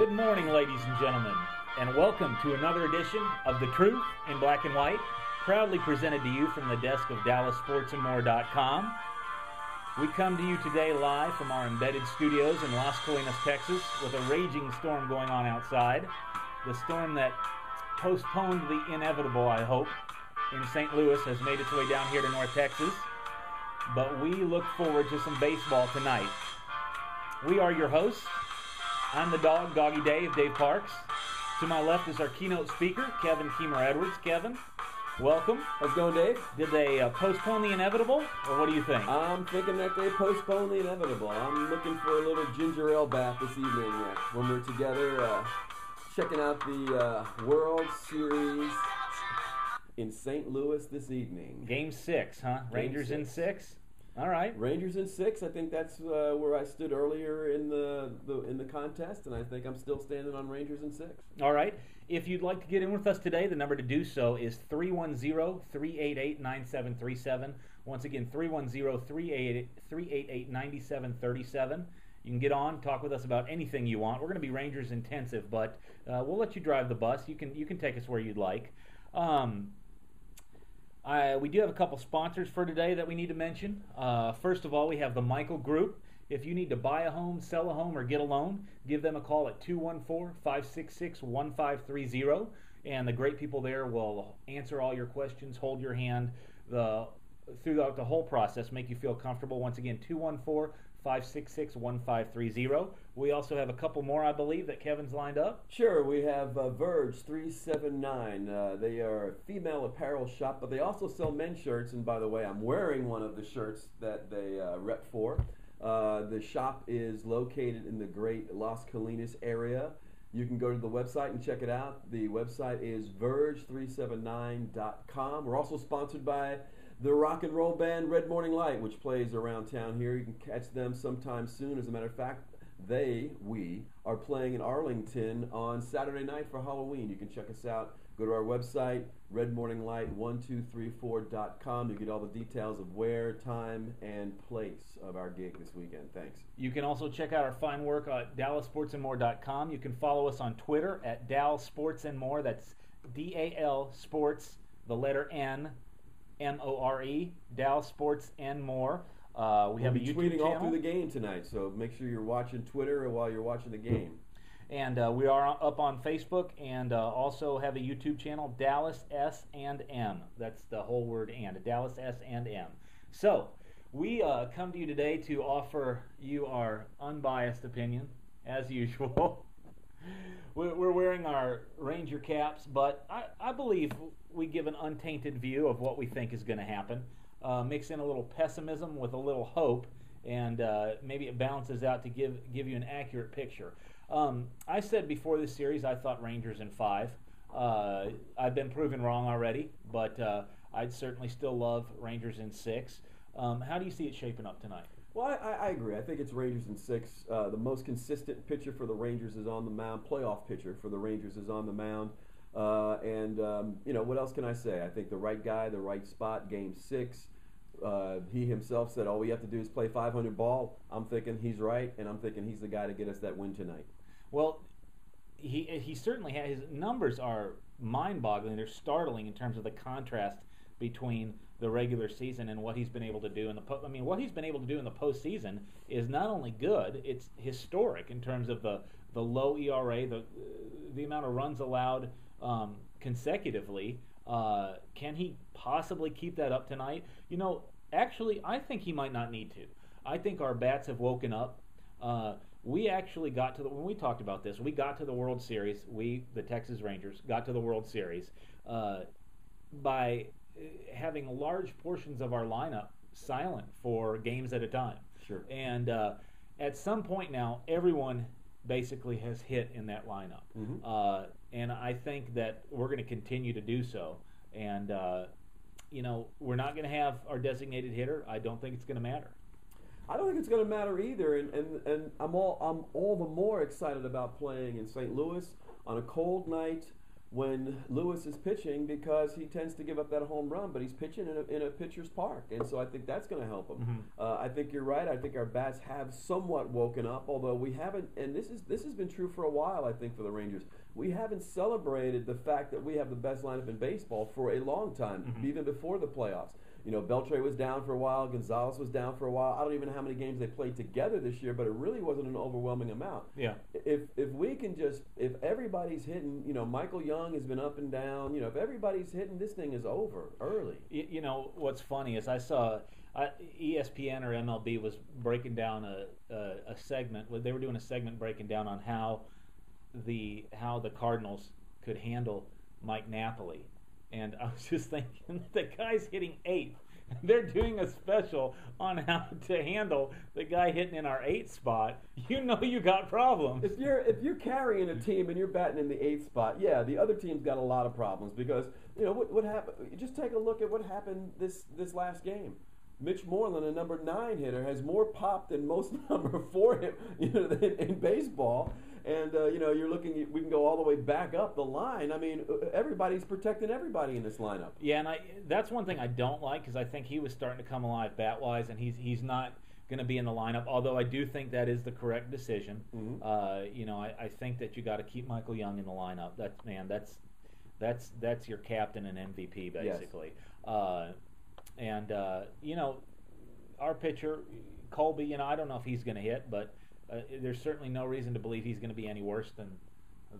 Good morning, ladies and gentlemen, and welcome to another edition of The Truth in Black and White, proudly presented to you from the desk of DallasSportsAndMore.com. We come to you today live from our embedded studios in Las Colinas, Texas, with a raging storm going on outside. The storm that postponed the inevitable, I hope, in St. Louis has made its way down here to North Texas. But we look forward to some baseball tonight. We are your hosts. I'm the dog, Doggy Dave Parks. To my left is our keynote speaker, Kevin Keemer Edwards. Kevin, welcome. How's it going, Dave? Did they postpone the inevitable, or what do you think? I'm thinking that they postponed the inevitable. I'm looking for a little ginger ale bath this evening when we're together checking out the World Series in St. Louis this evening. Game 6, huh? Rangers in 6? All right. Rangers in 6. I think that's where I stood earlier in the contest, and I think I'm still standing on Rangers in 6. All right. If you'd like to get in with us today, the number to do so is 310-388-9737. Once again, 310-388-9737. You can get on, talk with us about anything you want. We're going to be Rangers intensive, but we'll let you drive the bus. You can take us where you'd like. We do have a couple sponsors for today that we need to mention. First of all, we have the Michael Group. If you need to buy a home, sell a home, or get a loan, give them a call at 214-566-1530. And the great people there will answer all your questions, hold your hand throughout the whole process, make you feel comfortable. Once again, 214-566-1530. We also have a couple more, I believe, that Kevin's lined up. Sure, we have Verge 379. They are a female apparel shop, but they also sell men's shirts. And by the way, I'm wearing one of the shirts that they rep for. The shop is located in the great Las Colinas area. You can go to the website and check it out. The website is verge379.com. We're also sponsored by the rock and roll band Red Morning Light, which plays around town here. You can catch them sometime soon. As a matter of fact, we are playing in Arlington on Saturday night for Halloween. You can check us out. Go to our website, redmorninglight1234.com. You get all the details of where, time, and place of our gig this weekend. Thanks. You can also check out our fine work at DallasSportsAndMore.com. You can follow us on Twitter at DalSportsAndMore. That's DAL Sports, the letter N, MORE, Dallas Sports and More. We have a YouTube tweeting channel all through the game tonight, so make sure you're watching Twitter while you're watching the game. And we are up on Facebook and also have a YouTube channel, Dallas S and M. That's the whole word and, Dallas S and M. So we come to you today to offer you our unbiased opinion, as usual. We're wearing our Ranger caps, but I believe we give an untainted view of what we think is going to happen. Mix in a little pessimism with a little hope, and maybe it balances out to give you an accurate picture. I said before this series I thought Rangers in 5. I've been proven wrong already, but I'd certainly still love Rangers in 6. How do you see it shaping up tonight? Well, I agree. I think it's Rangers in 6. The most consistent pitcher for the Rangers is on the mound. Playoff pitcher for the Rangers is on the mound. What else can I say? I think the right guy, the right spot, Game 6. He himself said all we have to do is play 500 ball. I'm thinking he's right, and I'm thinking he's the guy to get us that win tonight. Well, he certainly has. His numbers are mind-boggling. They're startling in terms of the contrast between the regular season and what he's been able to do in the what he's been able to do in the postseason is not only good, it's historic in terms of the low ERA, the amount of runs allowed consecutively. Can he possibly keep that up tonight? Actually, I think he might not need to. I think our bats have woken up. We actually got to when we talked about this, we got to the World Series. The Texas Rangers, got to the World Series by having large portions of our lineup silent for games at a time. Sure. And at some point now, everyone basically has hit in that lineup. Mm-hmm. And I think that we're going to continue to do so. And, we're not going to have our designated hitter. I don't think it's going to matter. I don't think it's going to matter either. And I'm all the more excited about playing in St. Louis on a cold night when Lewis is pitching because he tends to give up that home run, but he's pitching in a pitcher's park, and so I think that's going to help him. I think you're right. I think our bats have somewhat woken up, although we haven't, and this has been true for a while, I think, for the Rangers. We haven't celebrated the fact that we have the best lineup in baseball for a long time, even before the playoffs. You know, Beltre was down for a while, Gonzalez was down for a while. I don't even know how many games they played together this year, but it really wasn't an overwhelming amount. Yeah. If we can just, if everybody's hitting, you know, Michael Young has been up and down, you know, if everybody's hitting, this thing is over early. You know, what's funny is I saw ESPN or MLB was breaking down a segment. They were doing a segment breaking down on how the Cardinals could handle Mike Napoli. And I was just thinking, the guy's hitting 8th. They're doing a special on how to handle the guy hitting in our 8th spot. You know you got problems. If you're carrying a team and you're batting in the 8th spot, yeah, the other team's got a lot of problems because, you know, what happened? Just take a look at what happened this last game. Mitch Moreland, a number 9 hitter, has more pop than most number 4 hit, you know, in baseball. And, you know, you're looking, we can go all the way back up the line. I mean, everybody's protecting everybody in this lineup. Yeah, and that's one thing I don't like because I think he was starting to come alive bat-wise, and he's not going to be in the lineup, although I do think that is the correct decision. You know, I think that you got to keep Michael Young in the lineup. That's your captain and MVP, basically. Yes. You know, our pitcher, Colby, you know, I don't know if he's going to hit, but there's certainly no reason to believe he's going to be any worse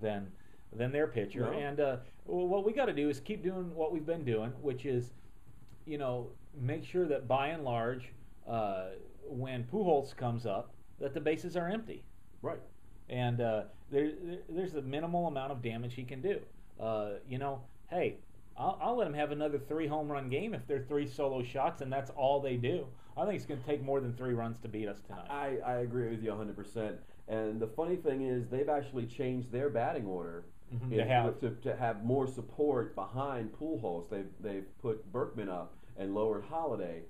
than their pitcher. No. And what we got to do is keep doing what we've been doing, which is, you know, make sure that by and large, when Pujols comes up, that the bases are empty. Right. And there's a minimal amount of damage he can do. You know, hey, I'll let him have another 3 home run game if they're 3 solo shots and that's all they do. I think it's going to take more than 3 runs to beat us tonight. I agree with you 100%. And the funny thing is they've actually changed their batting order to have more support behind Pujols. They've put Berkman up and lowered Holiday,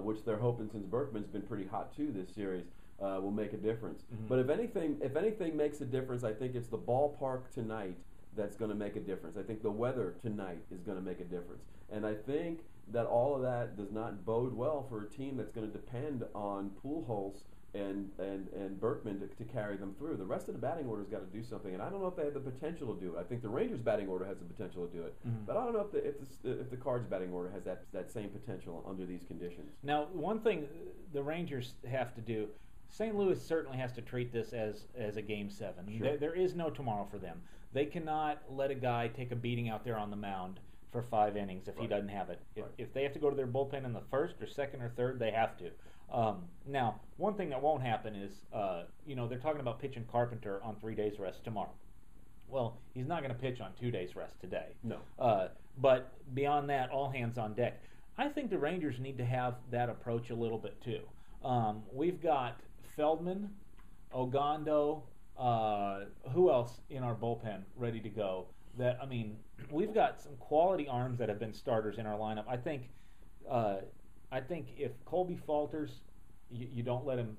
which they're hoping, since Berkman's been pretty hot too this series, will make a difference. But if anything makes a difference, I think it's the ballpark tonight that's going to make a difference. I think the weather tonight is going to make a difference. And I think that all of that does not bode well for a team that's going to depend on Pujols and Berkman to carry them through. The rest of the batting order's got to do something, and I don't know if they have the potential to do it. I think the Rangers batting order has the potential to do it, but I don't know if the Cards batting order has that same potential under these conditions. Now, one thing the Rangers have to do, St. Louis certainly has to treat this as a Game 7. Sure. There is no tomorrow for them. They cannot let a guy take a beating out there on the mound for 5 innings if he doesn't have it. If they have to go to their bullpen in the first or second or third, they have to. Now, one thing that won't happen is, you know, they're talking about pitching Carpenter on 3 days rest tomorrow. Well, he's not going to pitch on 2 days rest today. No. But beyond that, all hands on deck. I think the Rangers need to have that approach a little bit too. We've got Feldman, Ogando, who else in our bullpen ready to go? That, I mean, we've got some quality arms that have been starters in our lineup. I think if Colby falters, you don't let him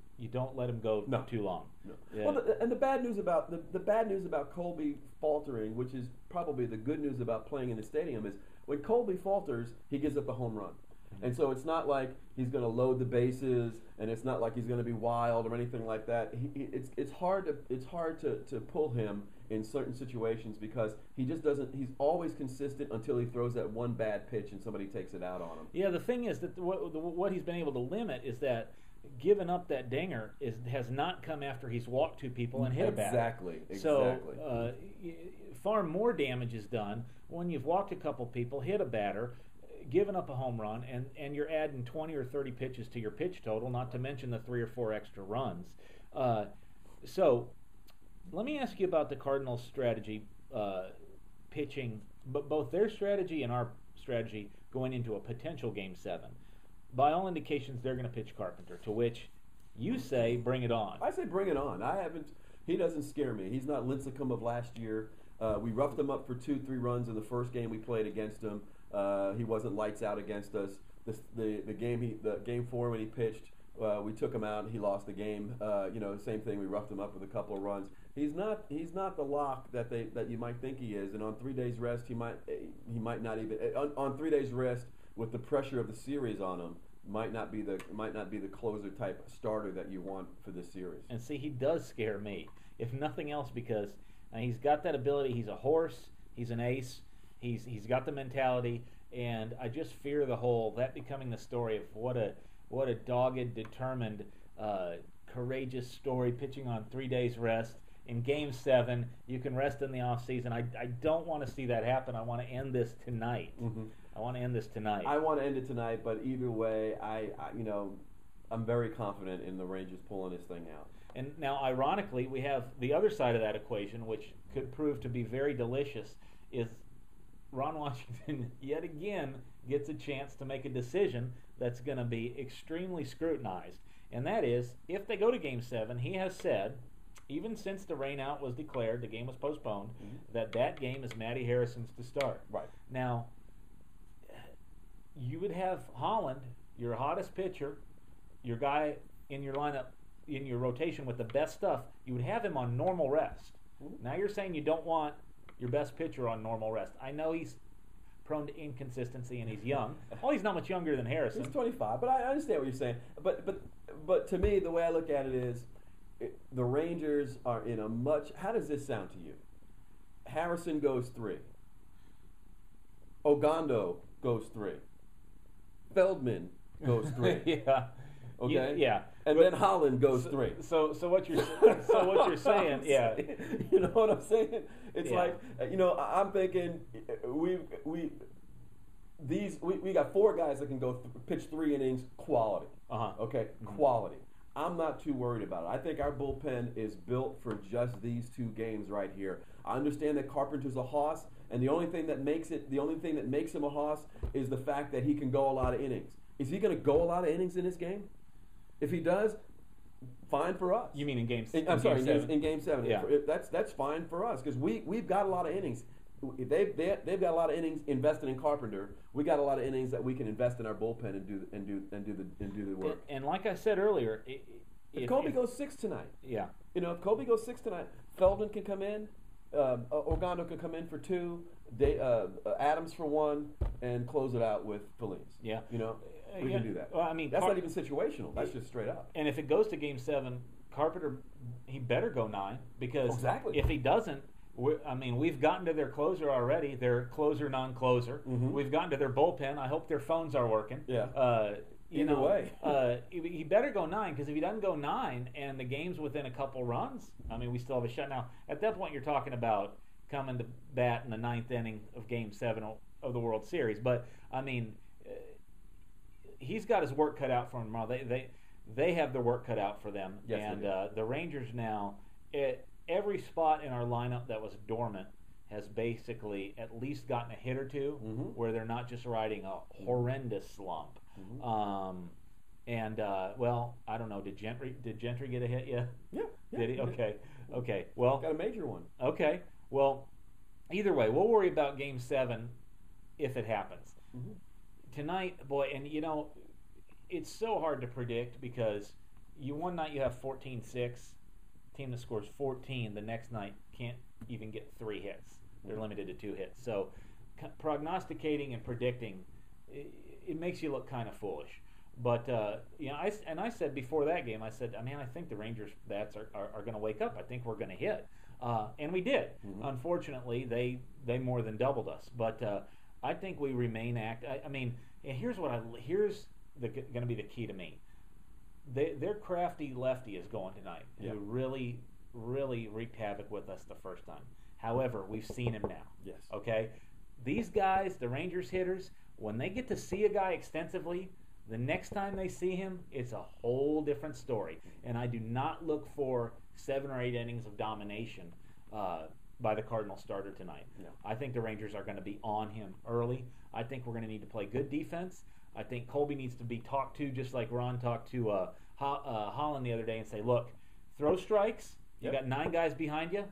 go too long. No. Yeah. Well, and the bad news about Colby faltering, which is probably the good news about playing in the stadium, is when Colby falters, he gives up a home run. And so it's not like he's going to load the bases, and it's not like he's going to be wild or anything like that. It's hard to pull him in certain situations because he just doesn't. He's always consistent until he throws that one bad pitch and somebody takes it out on him. Yeah, the thing is that what he's been able to limit is that giving up that dinger has not come after he's walked 2 people and hit a batter. Exactly. So far more damage is done when you've walked a couple people, hit a batter, given up a home run, and you're adding 20 or 30 pitches to your pitch total, not to mention the 3 or 4 extra runs. So let me ask you about the Cardinals' strategy pitching, but both their strategy and our strategy going into a potential Game 7. By all indications, they're going to pitch Carpenter, to which you say, bring it on. I say bring it on. He doesn't scare me. He's not Lincecum of last year. We roughed him up for 2-3 runs in the first game we played against him. He wasn't lights out against us. The game 4 when he pitched, we took him out and he lost the game. Same thing. We roughed him up with a couple of runs. He's not the lock that you might think he is. And on 3 days rest, he might not even on 3 days rest with the pressure of the series on him. Might not be the closer type starter that you want for this series. And see, he does scare me, if nothing else, because he's got that ability. He's a horse. He's an ace. He's got the mentality, and I just fear that becoming the story of what a dogged, determined, courageous story, pitching on 3 days rest. In Game 7, you can rest in the off season. I don't want to see that happen. I want to end this tonight. Mm-hmm. I want to end this tonight. I want to end it tonight, but either way, I'm very confident in the Rangers pulling this thing out. And now, ironically, we have the other side of that equation, which could prove to be very delicious, is Ron Washington yet again gets a chance to make a decision that's going to be extremely scrutinized. And that is, if they go to Game 7, he has said, even since the rainout was declared, the game was postponed, that game is Matty Harrison's to start. Right. Now, you would have Holland, your hottest pitcher, your guy in your lineup, in your rotation with the best stuff, you would have him on normal rest. Now you're saying you don't want your best pitcher on normal rest. I know he's prone to inconsistency and he's young. Oh, he's not much younger than Harrison. He's 25, but I understand what you're saying. But to me, the way I look at it is, the Rangers are in a much. How does this sound to you? Harrison goes 3. Ogando goes 3. Feldman goes 3. Yeah. Okay. Yeah. And then Holland goes 3. So what you're saying? Yeah. You know what I'm saying? It's like, I'm thinking we got 4 guys that can go pitch 3 innings quality. Okay, quality. I'm not too worried about it. I think our bullpen is built for just these 2 games right here. I understand that Carpenter's a hoss, and the only thing that makes him a hoss is the fact that he can go a lot of innings. Is he going to go a lot of innings in this game? If he does, fine for us. You mean in Game 7? In Game 7. Yeah. That's fine for us because we've got a lot of innings. They've got a lot of innings invested in Carpenter. We got a lot of innings that we can invest in our bullpen and do the work. And like I said earlier, if Colby goes 6 tonight, if Colby goes 6 tonight, Feldman can come in, Ogando can come in for 2, Adams for 1, and close it out with Feliz. Yeah, we can do that. Well, I mean, that's not even situational. That's just straight up. And if it goes to Game 7, Carpenter, he better go 9 because if he doesn't. We've gotten to their closer already, their closer, non-closer. Mm-hmm. We've gotten to their bullpen. I hope their phones are working. Yeah. Either way. He better go 9 because if he doesn't go 9 and the game's within a couple runs, we still have a shot. Now, at that point, you're talking about coming to bat in the 9th inning of Game 7 of the World Series. But, he's got his work cut out for him tomorrow. They have their work cut out for them. Yes, and the Rangers now... Every spot in our lineup that was dormant has basically at least gotten a hit or 2 where they're not just riding a horrendous slump. I don't know. Did Gentry get a hit yet? Yeah. Did he? Okay. Well, got a major one. Okay. Well, either way, we'll worry about Game 7 if it happens. Tonight, boy, and it's so hard to predict because one night you have 14-6. Team that scores 14 the next night can't even get 3 hits. They're limited to 2 hits. So prognosticating and predicting, it makes you look kind of foolish. But I said before that game, I think the Rangers bats are going to wake up. I think we're going to hit, and we did. Unfortunately, they more than doubled us. But I think we remain active. Here's going to be the key to me. Their crafty lefty is going tonight, who really, really wreaked havoc with us the first time. However, we've seen him now. Yes. Okay? These guys, the Rangers hitters, when they get to see a guy extensively, the next time they see him, it's a whole different story. And I do not look for 7 or 8 innings of domination by the Cardinal starter tonight. No. I think the Rangers are going to be on him early. I think we're going to need to play good defense. I think Colby needs to be talked to just like Ron talked to Holland the other day and say, look, throw strikes. You got 9 guys behind you.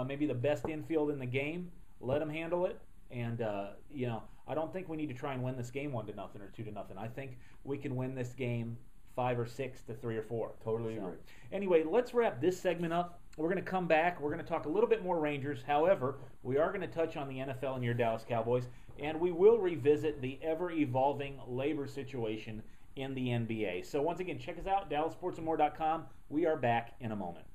Maybe the best infield in the game. Let them handle it. And, I don't think we need to try and win this game 1-0 or 2-0. I think we can win this game 5 or 6 to 3 or 4. Totally agree. Anyway, let's wrap this segment up We're going to come back. We're going to talk a little bit more Rangers. However, we are going to touch on the NFL and your Dallas Cowboys, and we will revisit the ever-evolving labor situation in the NBA. So once again, check us out, DallasSportsandMore.com. We are back in a moment.